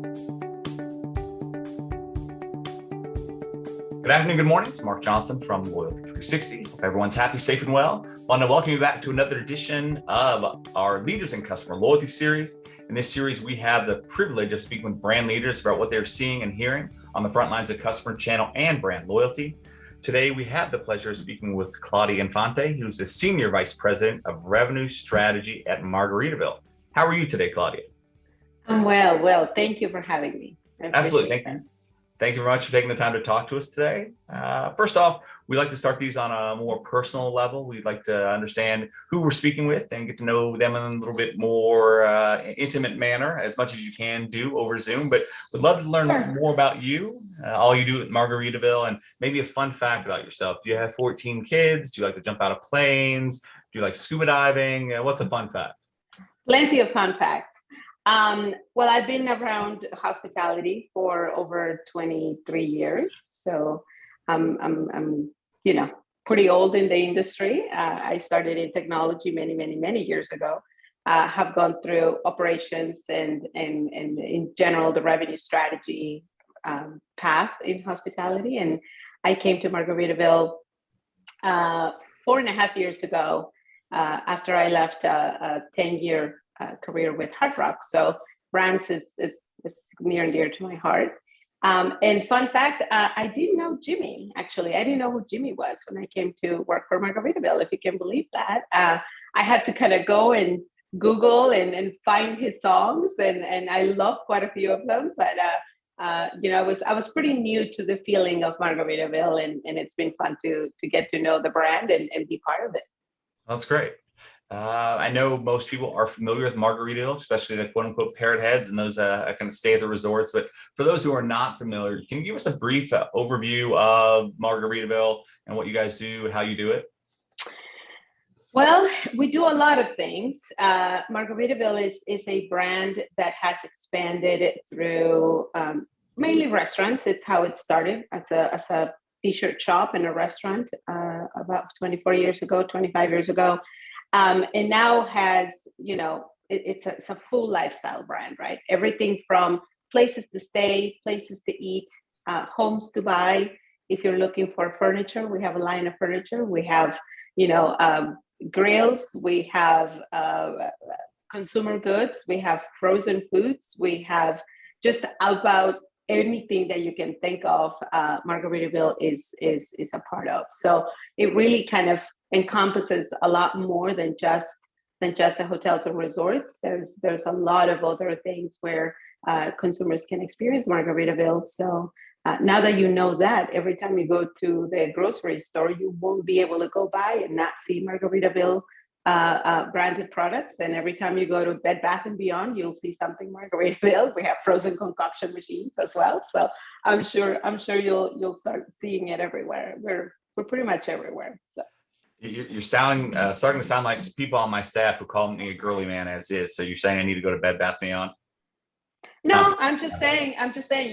Good afternoon, good morning. It's Mark Johnson from Loyalty360. Hope everyone's happy, safe, and well. I want to welcome you back to another edition of our Leaders in Customer Loyalty series. In this series, we have the privilege of speaking with brand leaders about what they're seeing and hearing on the front lines of customer channel and brand loyalty. Today, we have the pleasure of speaking with Claudia Infante, who's the Senior Vice President of Revenue Strategy at Margaritaville. How are you today, Claudia? I'm well. Thank you for having me. Absolutely. Thank you. Thank you very much for taking the time to talk to us today. First off, we like to start these on a more personal level. We'd like to understand who we're speaking with and get to know them in a little bit more intimate manner, as much as you can do over Zoom. But we'd love to learn more about you, all you do at Margaritaville, and maybe a fun fact about yourself. Do you have 14 kids? Do you like to jump out of planes? Do you like scuba diving? What's a fun fact? Plenty of fun facts. Well, I've been around hospitality for over 23 years, so I'm pretty old in the industry. I started in technology many years ago. Have gone through operations and in general the revenue strategy path in hospitality, and I came to Margaritaville 4.5 years ago after I left a 10-year career with Hard Rock. So brands is near and dear to my heart. And fun fact, I didn't know Jimmy, actually. I didn't know who Jimmy was when I came to work for Margaritaville, if you can believe that. I had to kind of go and Google and find his songs, and I love quite a few of them. But I was pretty new to the feeling of Margaritaville, and it's been fun to get to know the brand and be part of it. That's great. I know most people are familiar with Margaritaville, especially the quote unquote parrot heads and those kind of stay at the resorts. But for those who are not familiar, can you give us a brief overview of Margaritaville and what you guys do, how you do it? Well, we do a lot of things. Margaritaville is a brand that has expanded through mainly restaurants. It's how it started as a t-shirt shop and a restaurant about 25 years ago. And now has, it's a full lifestyle brand, right? Everything from places to stay, places to eat, homes to buy. If you're looking for furniture, we have a line of furniture. We have, grills. We have consumer goods. We have frozen foods. We have just about anything that you can think of. Margaritaville is a part of. So it really kind of encompasses a lot more than just the hotels and resorts. There's a lot of other things where consumers can experience Margaritaville. So now that you know that, every time you go to the grocery store, you won't be able to go by and not see Margaritaville branded products. And every time you go to Bed Bath & Beyond, you'll see something Margaritaville. We have frozen concoction machines as well. So I'm sure you'll start seeing it everywhere. We're pretty much everywhere. So. You're starting to sound like people on my staff who call me a girly man as is. So you're saying I need to go to Bed Bath & Beyond? No, I'm just saying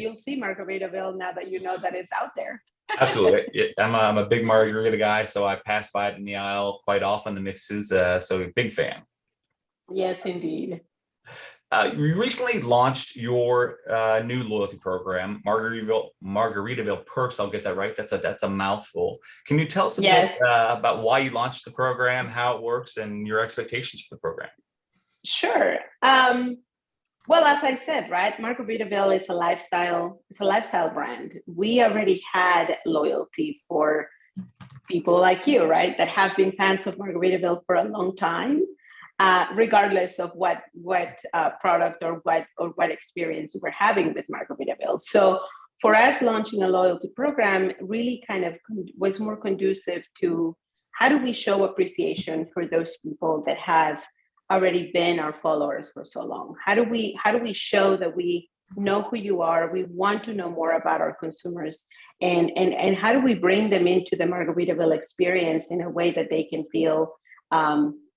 you'll see Margaritaville now that you know that it's out there. Absolutely. I'm a big margarita guy, so I pass by it in the aisle quite often, the mixes, so big fan. Yes, indeed. You recently launched your new loyalty program, Margaritaville Perks. I'll get that right. That's a mouthful. Can you tell us a bit about why you launched the program, how it works, and your expectations for the program? Sure. Well, as I said, right, Margaritaville is a lifestyle brand. We already had loyalty for people like you, right, that have been fans of Margaritaville for a long time. Regardless of what product or what experience we're having with Margaritaville. So for us, launching a loyalty program really kind of was more conducive to how do we show appreciation for those people that have already been our followers for so long? How do we show that we know who you are? We want to know more about our consumers, and how do we bring them into the Margaritaville experience in a way that they can feel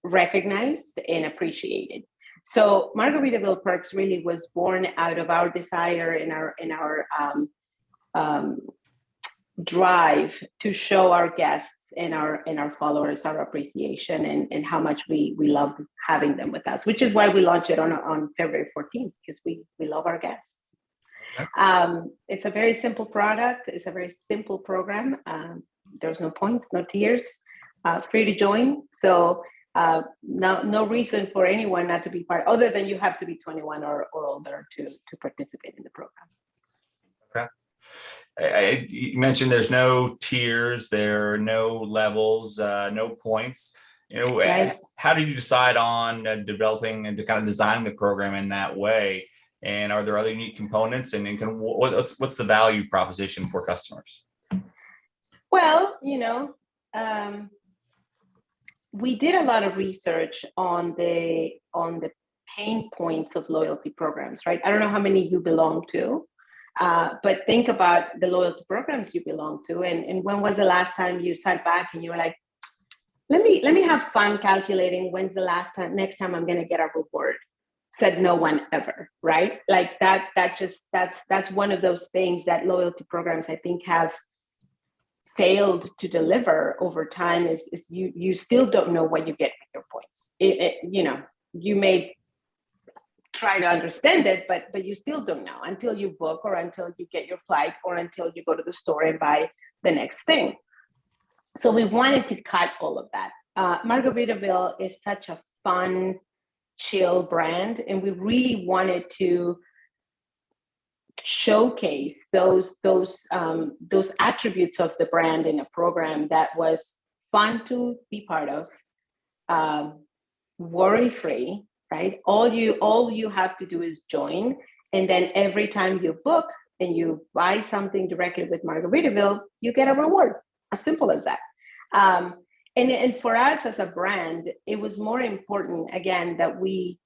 recognized and appreciated. So Margaritaville Perks really was born out of our desire and our drive to show our guests and our followers our appreciation and how much we love having them with us, which is why we launched it on February 14th, because we love our guests. Okay. It's a very simple product. It's a very simple program. There's no points, no tiers, free to join. So no reason for anyone not to be part, other than you have to be 21 or older to participate in the program. Okay. You mentioned there's no tiers, there are no levels, no points. Right. How did you decide on developing and to kind of design the program in that way? And are there other unique components? And what's the value proposition for customers? Well, we did a lot of research on the pain points of loyalty programs, right? I don't know how many you belong to, but think about the loyalty programs you belong to, and when was the last time you sat back and you were like, let me have fun calculating when's the next time I'm going to get a reward. Said no one ever, right? Like that's one of those things that loyalty programs, I think, have failed to deliver over time is you still don't know what you get with your points. You may try to understand it, but you still don't know until you book, or until you get your flight, or until you go to the store and buy the next thing. So we wanted to cut all of that. Margaritaville is such a fun, chill brand, and we really wanted to showcase those attributes of the brand in a program that was fun to be part of, worry-free, right? All you have to do is join, and then every time you book and you buy something directly with Margaritaville, you get a reward. As simple as that. And for us as a brand, it was more important, again, that we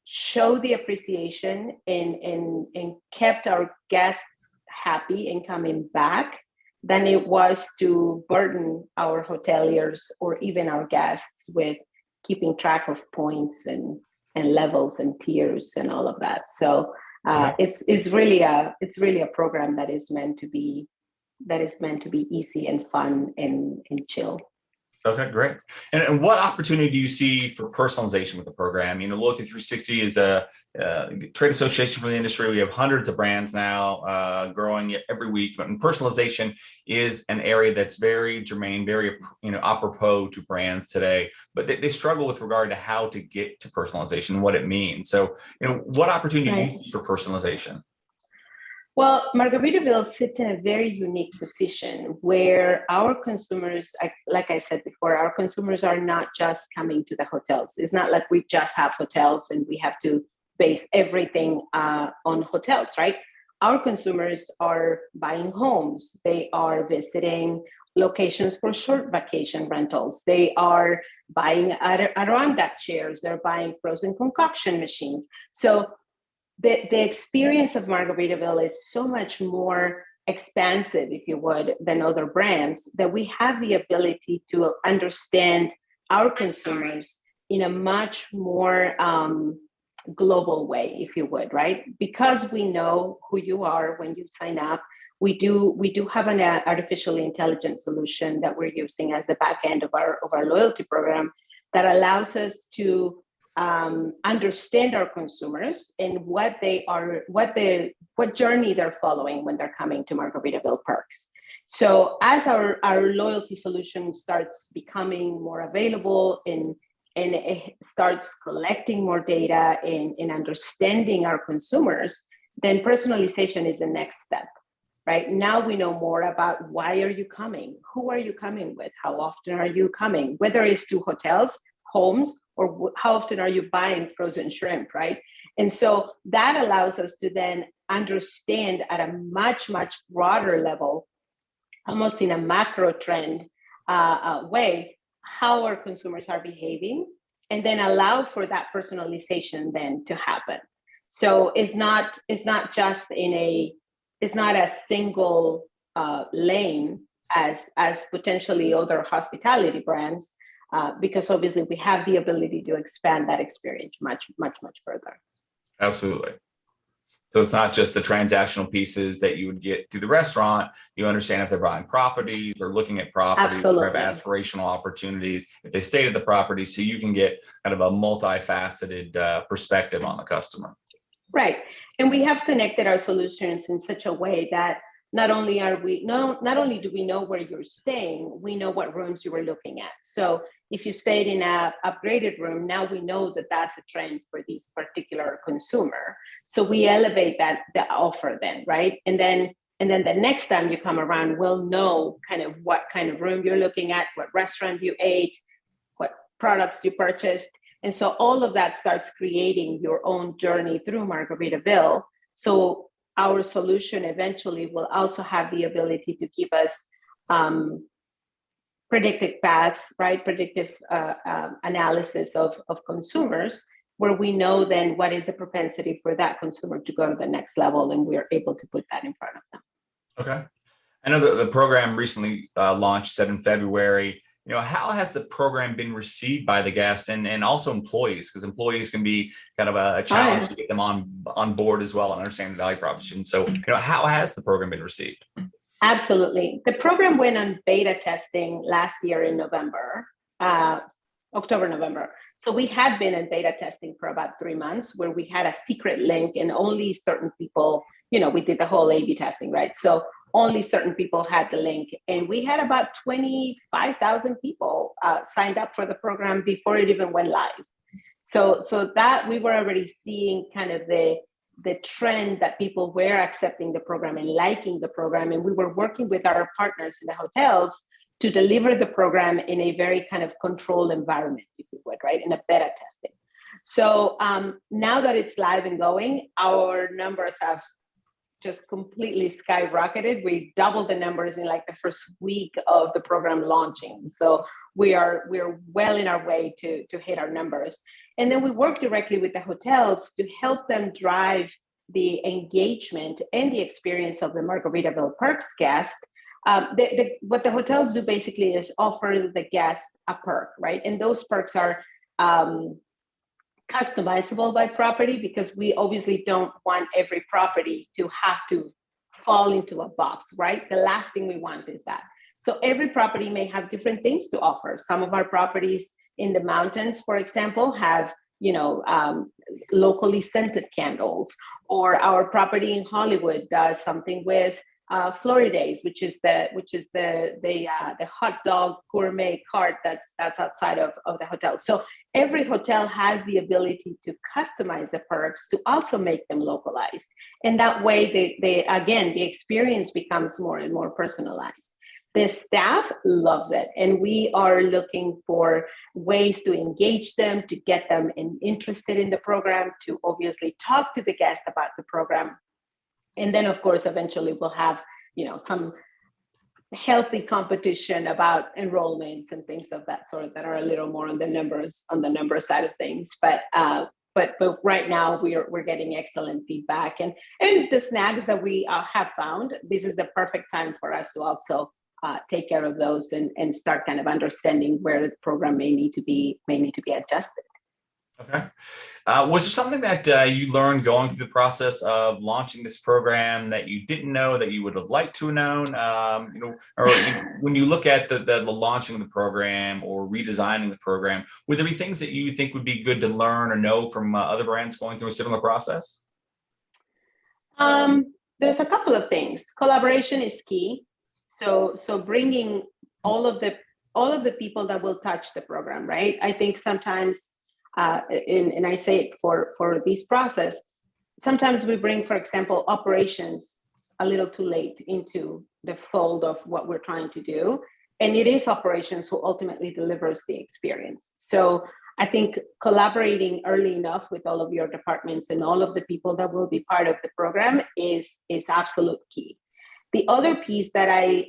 show the appreciation and kept our guests happy and coming back than it was to burden our hoteliers or even our guests with keeping track of points and levels and tiers and all of that. So it's really a program that is meant to be easy and fun and chill. Okay, great. And what opportunity do you see for personalization with the program? Loyalty360 is a trade association for the industry. We have hundreds of brands now, growing every week. And personalization is an area that's very germane, very apropos to brands today. But they struggle with regard to how to get to personalization and what it means. So, what opportunity do you see for personalization? Well, Margaritaville sits in a very unique position where our consumers, like I said before, our consumers are not just coming to the hotels. It's not like we just have hotels and we have to base everything on hotels, right? Our consumers are buying homes. They are visiting locations for short vacation rentals. They are buying Adirondack chairs. They're buying frozen concoction machines. So the experience of Margaritaville is so much more expansive, if you would, than other brands, that we have the ability to understand our consumers in a much more global way, if you would, right? Because we know who you are when you sign up. We do have an artificial intelligence solution that we're using as the back end of our loyalty program that allows us to understand our consumers and what journey they're following when they're coming to Margaritaville Perks. So as our loyalty solution starts becoming more available and it starts collecting more data and understanding our consumers, then personalization is the next step. Right now, we know more about why are you coming, who are you coming with, how often are you coming, whether it's to hotels, homes, or how often are you buying frozen shrimp, right? And so that allows us to then understand at a much, much broader level, almost in a macro trend way, how our consumers are behaving, and then allow for that personalization then to happen. So it's not a single lane as potentially other hospitality brands, because obviously we have the ability to expand that experience much, much, much further. Absolutely. So it's not just the transactional pieces that you would get through the restaurant. You understand if they're buying properties, they're looking at properties, or have aspirational opportunities, if they stayed at the property, so you can get kind of a multifaceted perspective on the customer. Right. And we have connected our solutions in such a way that not only are we no not only do we know where you're staying, we know what rooms you were looking at. So if you stayed in a upgraded room, now we know that that's a trend for this particular consumer. So we elevate that the offer then, right? And then the next time you come around, we'll know kind of what kind of room you're looking at, what restaurant you ate, what products you purchased. And so all of that starts creating your own journey through Margaritaville. So our solution eventually will also have the ability to give us predictive paths, right? Predictive analysis of consumers, where we know then what is the propensity for that consumer to go to the next level, and we are able to put that in front of them. Okay. I know the program recently launched, said in February. How has the program been received by the guests and also employees? Because employees can be kind of a challenge to get them on board as well and understand the value proposition. So, how has the program been received? Absolutely. The program went on beta testing last year in November, October, November. So we had been in beta testing for about 3 months, where we had a secret link and only certain people, we did the whole A/B testing, right? So only certain people had the link. And we had about 25,000 people signed up for the program before it even went live. So that we were already seeing kind of the trend that people were accepting the program and liking the program. And we were working with our partners in the hotels to deliver the program in a very kind of controlled environment, if you would, right? In a beta testing. So now that it's live and going, our numbers have just completely skyrocketed. We doubled the numbers in like the first week of the program launching. So we're well in our way to hit our numbers. And then we work directly with the hotels to help them drive the engagement and the experience of the Margaritaville Perks guest. What the hotels do basically is offer the guests a perk, right? And those perks are customizable by property, because we obviously don't want every property to have to fall into a box, right? The last thing we want is that. So every property may have different things to offer. Some of our properties in the mountains, for example, have locally scented candles, or our property in Hollywood does something with Floridays, which is the hot dog gourmet cart that's outside of the hotel. So every hotel has the ability to customize the perks to also make them localized, and that way the experience becomes more and more personalized. The staff loves it, and we are looking for ways to engage them, to get them interested in the program, to obviously talk to the guests about the program. And then, of course, eventually we'll have, some healthy competition about enrollments and things of that sort that are a little more on the number side of things. But right now we're getting excellent feedback, and the snags that we have found, this is the perfect time for us to also take care of those and start kind of understanding where the program may need to be adjusted. Okay. Was there something that you learned going through the process of launching this program that you didn't know that you would have liked to have known? When you look at the launching of the program or redesigning the program, would there be things that you think would be good to learn or know from other brands going through a similar process? There's a couple of things. Collaboration is key. So bringing all of the people that will touch the program, right? I think sometimes. And I say it for this process, sometimes we bring, for example, operations a little too late into the fold of what we're trying to do. And it is operations who ultimately delivers the experience. So I think collaborating early enough with all of your departments and all of the people that will be part of the program is absolute key. The other piece that I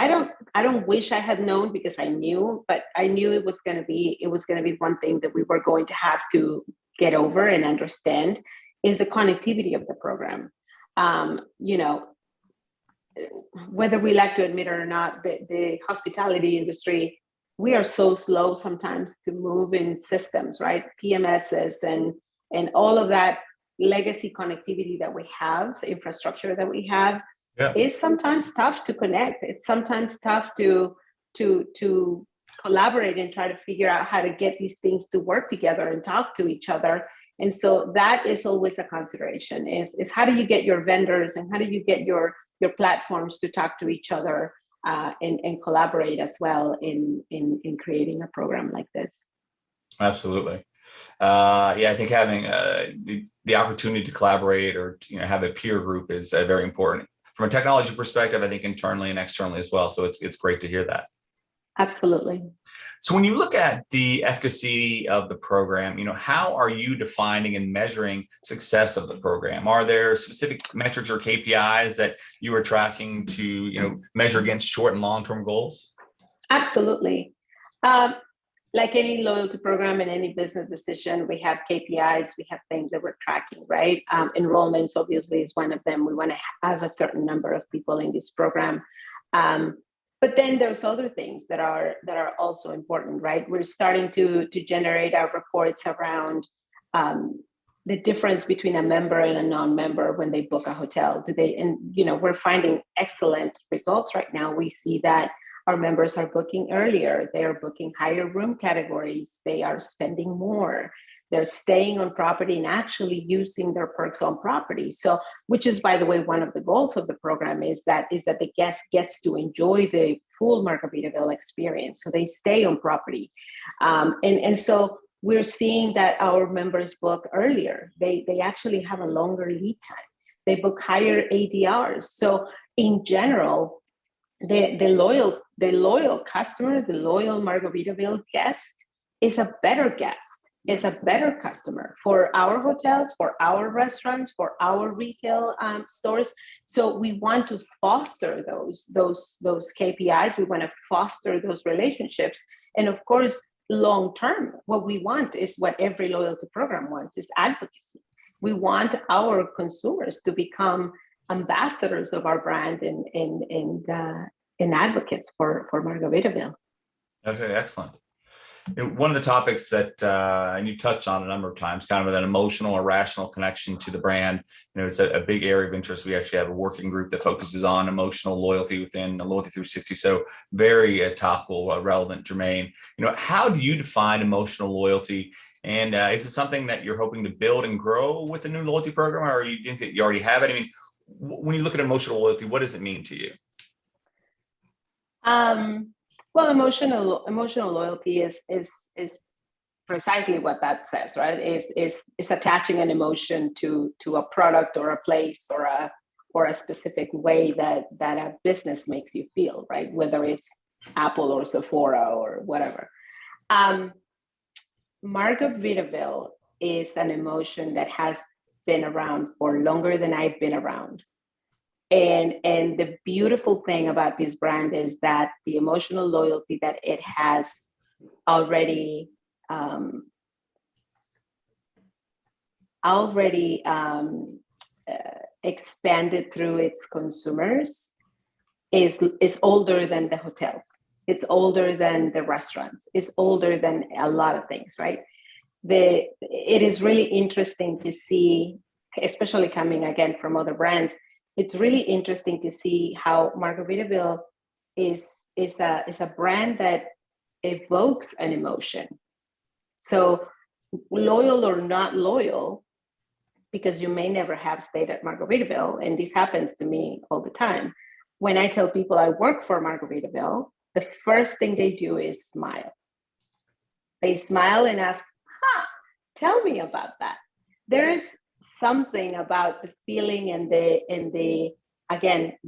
don't wish I had known, because I knew, but I knew it was going to be one thing that we were going to have to get over and understand, is the connectivity of the program. Whether we like to admit it or not, the hospitality industry, we are so slow sometimes to move in systems, right? PMSs and all of that legacy connectivity that we have, infrastructure that we have. Yeah. It's sometimes tough to connect. It's sometimes tough to collaborate and try to figure out how to get these things to work together and talk to each other. And so that is always a consideration, is how do you get your vendors and how do you get your platforms to talk to each other and collaborate as well in creating a program like this. Absolutely. Yeah, I think having the opportunity to collaborate or have a peer group is very important from a technology perspective. I think internally and externally as well. So it's great to hear that. Absolutely. So when you look at the efficacy of the program, how are you defining and measuring success of the program? Are there specific metrics or KPIs that you are tracking to measure against short and long-term goals? Absolutely. Like any loyalty program and any business decision, we have KPIs, we have things that we're tracking, right? Enrollments obviously is one of them. We want to have a certain number of people in this program. But then there's other things that are also important, right? We're starting to generate our reports around the difference between a member and a non-member when they book a hotel. We're finding excellent results right now. We see that our members are booking earlier. They are booking higher room categories. They are spending more. They're staying on property and actually using their perks on property. So, which is, by the way, one of the goals of the program is that the guest gets to enjoy the full Margaritaville experience. So they stay on property. And so we're seeing that our members book earlier. They actually have a longer lead time. They book higher ADRs. So in general, the loyal customer, the loyal Margaritaville guest is a better guest, is a better customer for our hotels, for our restaurants, for our retail stores. So we want to foster those KPIs. We want to foster those relationships. And of course, long term, what we want is what every loyalty program wants, is advocacy. We want our consumers to become ambassadors of our brand and advocates for Margaritaville. Okay, excellent. One of the topics that, and you touched on a number of times, kind of that emotional or rational connection to the brand. It's a big area of interest. We actually have a working group that focuses on emotional loyalty within the Loyalty360. So very topical, relevant, germane. How do you define emotional loyalty? And is it something that you're hoping to build and grow with a new loyalty program, or you think that you already have it? I mean, when you look at emotional loyalty, what does it mean to you? Well, emotional loyalty is precisely what that says, right? Is attaching an emotion to a product or a place or a specific way that a business makes you feel, right? Whether it's Apple or Sephora or whatever. Margaritaville is an emotion that has been around for longer than I've been around. And the beautiful thing about this brand is that the emotional loyalty that it has already expanded through its consumers is older than the hotels. It's older than the restaurants. It's older than a lot of things, right? It is really interesting to see, especially coming again from other brands. It's really interesting to see how Margaritaville is a brand that evokes an emotion. So loyal or not loyal, because you may never have stayed at Margaritaville, and this happens to me all the time. When I tell people I work for Margaritaville, the first thing they do is smile. They smile and ask, tell me about that. There is something about the feeling and the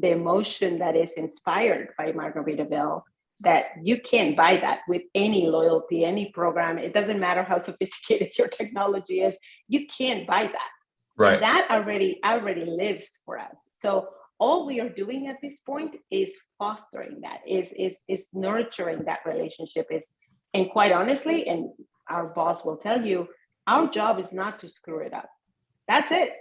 emotion that is inspired by Margaritaville that you can't buy that with any loyalty, any program. It doesn't matter how sophisticated your technology is. You can't buy that. Right. And that already lives for us. So all we are doing at this point is fostering that, is nurturing that relationship. And quite honestly, and our boss will tell you, our job is not to screw it up. That's it.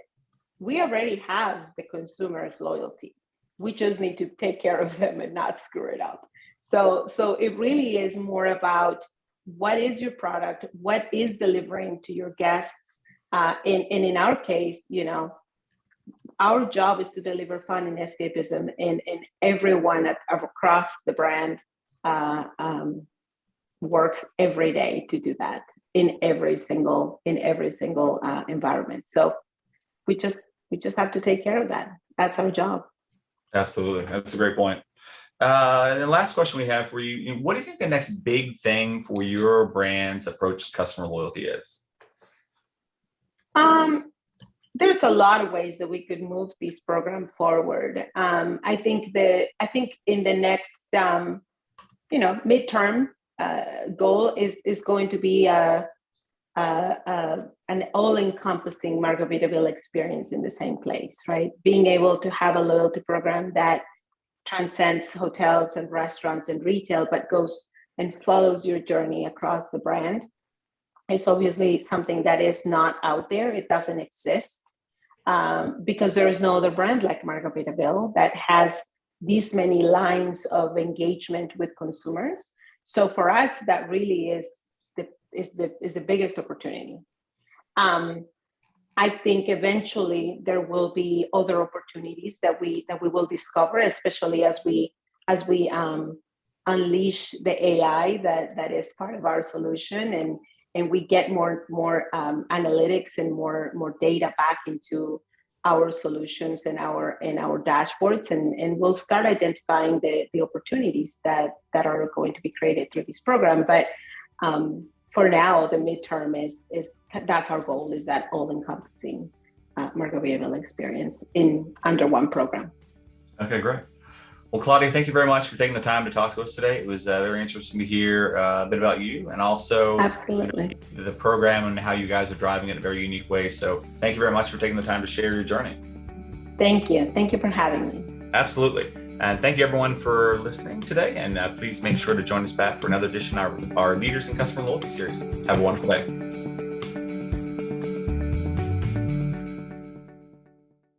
We already have the consumer's loyalty. We just need to take care of them and not screw it up. So it really is more about what is your product, what is delivering to your guests. And in our case, our job is to deliver fun and escapism, and everyone across the brand works every day to do that. in every single environment. So we just have to take care of that. That's our job. Absolutely. That's a great point. And the last question we have for you, what do you think the next big thing for your brand's approach to customer loyalty is? There's a lot of ways that we could move this program forward. I think in the next, midterm goal is going to be an all-encompassing Margaritaville experience in the same place, right? Being able to have a loyalty program that transcends hotels and restaurants and retail, but goes and follows your journey across the brand. It's obviously something that is not out there. It doesn't exist because there is no other brand like Margaritaville that has these many lines of engagement with consumers. So for us, that really is the biggest opportunity. I think eventually there will be other opportunities that we will discover, especially as we unleash the AI that is part of our solution, and we get more analytics and more data back into our solutions and our dashboards, and we'll start identifying the opportunities that are going to be created through this program. But for now, the midterm is that's our goal, is that all-encompassing Margaritaville experience under one program. Okay, great. Well, Claudia, thank you very much for taking the time to talk to us today. It was very interesting to hear a bit about you, and also absolutely the program and how you guys are driving it in a very unique way. So thank you very much for taking the time to share your journey. Thank you. Thank you for having me. Absolutely. And thank you everyone for listening today. And please make sure to join us back for another edition of our Leaders in Customer Loyalty series. Have a wonderful day.